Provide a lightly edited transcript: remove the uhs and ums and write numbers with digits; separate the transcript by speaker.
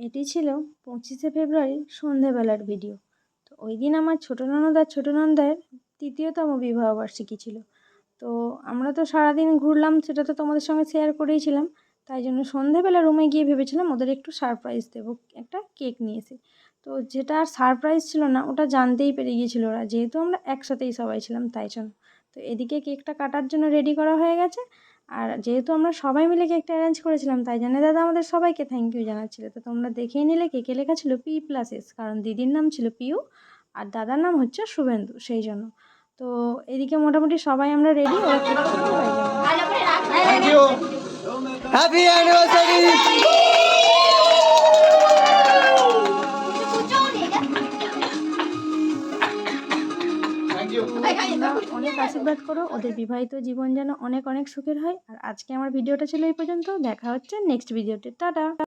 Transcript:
Speaker 1: এটি ছিল 25শে ফেব্রুয়ারি সন্ধেবেলার ভিডিও। তো ওই দিন আমার ছোটো ননদ আর ছোটো ননদের তৃতীয়তম বিবাহবার্ষিকী ছিল। তো আমরা তো সারাদিন ঘুরলাম, সেটা তো তোমাদের সঙ্গে শেয়ার করেইছিলাম। তাই জন্য সন্ধেবেলা রুমে গিয়ে ভেবেছিলাম ওদের একটু সারপ্রাইজ দেবো, একটা কেক নিয়ে এসে। তো যেটা আর সারপ্রাইজ ছিল না, ওটা জানতেই পেরে গিয়েছিল ওরা, যেহেতু আমরা একসাথেই সবাই ছিলাম তাই জন্য। তো এদিকে কেকটা কাটার জন্য রেডি করা হয়ে গেছে। আর যেহেতু আমরা সবাই মিলে কেকটা অ্যারেঞ্জ করেছিলাম, তাই জন্য দাদা আমাদের সবাইকে থ্যাংক ইউ জানাচ্ছিল। তো তোমরা দেখেই নিলে কেকে লেখা ছিল P+S, কারণ দিদির নাম ছিল পিউ আর দাদার নাম হচ্ছে শুভেন্দু, সেই জন্য। তো এদিকে মোটামুটি সবাই আমরা রেডি, ওরা কেক কাটতে পারি
Speaker 2: হ্যাপি অ্যানিভার্সারি।
Speaker 1: অনেক আশীর্বাদ করো, ওদের বিবাহিত জীবন যেন অনেক অনেক সুখের হয়। আর আজকে আমার ভিডিওটা ছিল এই পর্যন্ত, দেখা হচ্ছে নেক্সট ভিডিওতে, টাটা।